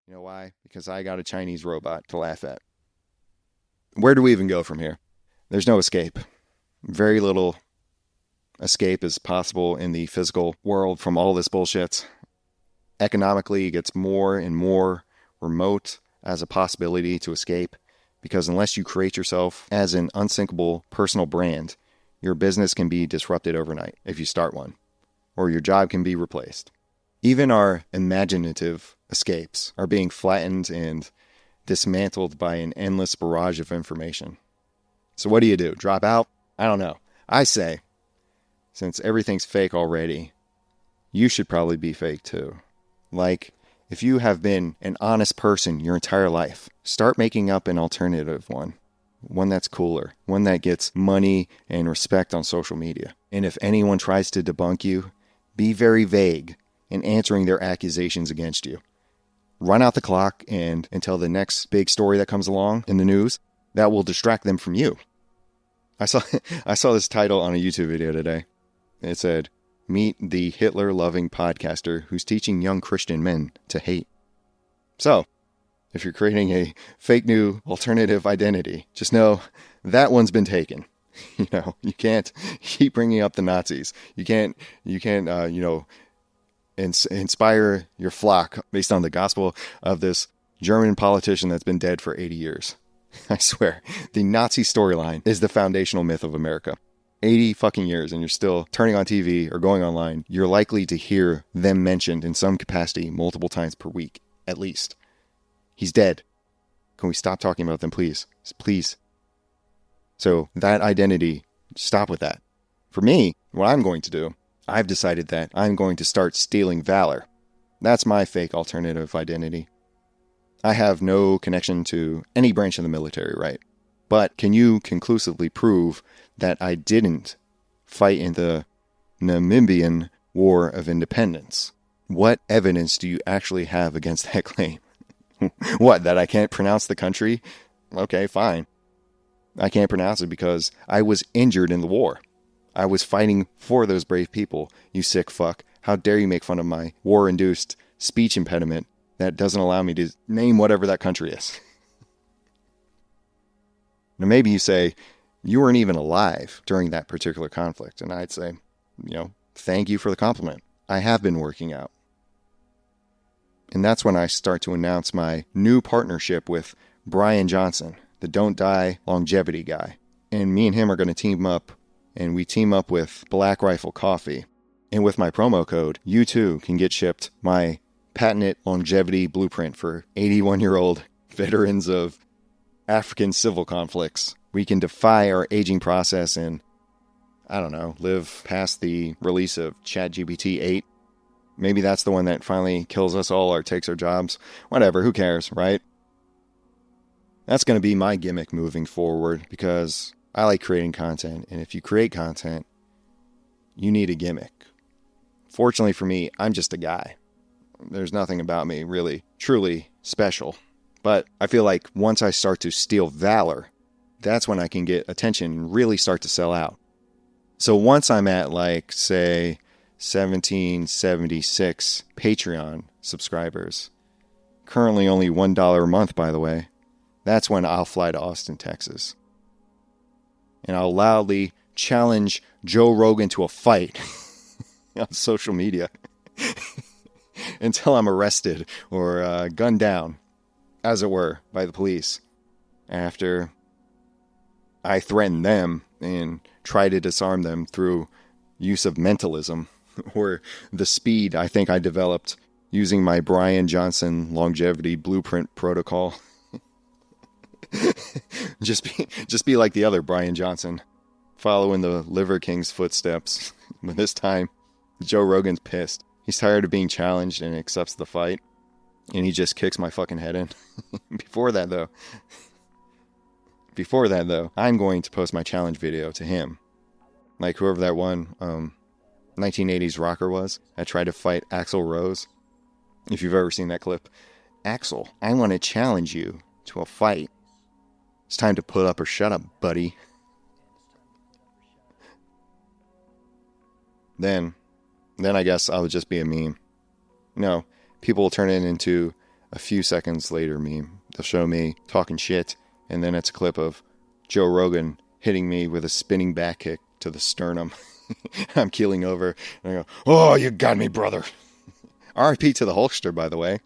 You know why? Because I got a Chinese robot to laugh at. Where do we even go from here? There's no escape. Very little escape is possible in the physical world from all this bullshit. Economically, it gets more and more remote as a possibility to escape because unless you create yourself as an unsinkable personal brand, your business can be disrupted overnight if you start one, or your job can be replaced. Even our imaginative escapes are being flattened and dismantled by an endless barrage of information. So what do? Drop out? I don't know. I say, since everything's fake already, you should probably be fake too. Like, if you have been an honest person your entire life, start making up an alternative one that's cooler, one that gets money and respect on social media. And if anyone tries to debunk you, be very vague in answering their accusations against you. Run out the clock and until the next big story that comes along in the news, that will distract them from you. I saw this title on a YouTube video today. It said, "Meet the Hitler-loving podcaster who's teaching young Christian men to hate." So, if you're creating a fake new alternative identity, just know that one's been taken. You can't keep bringing up the Nazis. You can't inspire your flock based on the gospel of this German politician that's been dead for 80 years. I swear, the Nazi storyline is the foundational myth of America. 80 fucking years and you're still turning on TV or going online, you're likely to hear them mentioned in some capacity multiple times per week, at least. He's dead. Can we stop talking about them, please? Please. So that identity, stop with that. For me, what I'm going to do, I've decided that I'm going to start stealing Valor. That's my fake alternative identity. I have no connection to any branch of the military, right? But can you conclusively prove that I didn't fight in the Namibian War of Independence? What evidence do you actually have against that claim? What, that I can't pronounce the country? Okay, fine. I can't pronounce it because I was injured in the war. I was fighting for those brave people, you sick fuck. How dare you make fun of my war-induced speech impediment that doesn't allow me to name whatever that country is. Now maybe you say, you weren't even alive during that particular conflict. And I'd say, thank you for the compliment. I have been working out. And that's when I start to announce my new partnership with Brian Johnson, the Don't Die longevity guy. And me and him are going to team up, and we team up with Black Rifle Coffee. And with my promo code, you too can get shipped my patented longevity blueprint for 81-year-old veterans of African civil conflicts. We can defy our aging process and, live past the release of ChatGPT 8. Maybe that's the one that finally kills us all or takes our jobs. Whatever, who cares, right? That's going to be my gimmick moving forward because I like creating content. And if you create content, you need a gimmick. Fortunately for me, I'm just a guy. There's nothing about me really, truly special. But I feel like once I start to steal Valor, that's when I can get attention and really start to sell out. So once I'm at say 1776 Patreon subscribers, currently only $1 a month, by the way, that's when I'll fly to Austin, Texas. And I'll loudly challenge Joe Rogan to a fight on social media until I'm arrested or gunned down, as it were, by the police. After I threaten them and try to disarm them through use of mentalism or the speed I think I developed using my Brian Johnson longevity blueprint protocol. Just be like the other Brian Johnson, following the Liver King's footsteps. But this time, Joe Rogan's pissed. He's tired of being challenged and accepts the fight. And he just kicks my fucking head in. Before that, though, I'm going to post my challenge video to him. Like whoever that one 1980s rocker was that tried to fight Axl Rose. If you've ever seen that clip. Axl, I want to challenge you to a fight. It's time to put up or shut up, buddy. Then I guess I would just be a meme. People will turn it into a few seconds later meme. They'll show me talking shit, and then it's a clip of Joe Rogan hitting me with a spinning back kick to the sternum. I'm keeling over, and I go, "Oh, you got me, brother." R.I.P. to the Hulkster, by the way.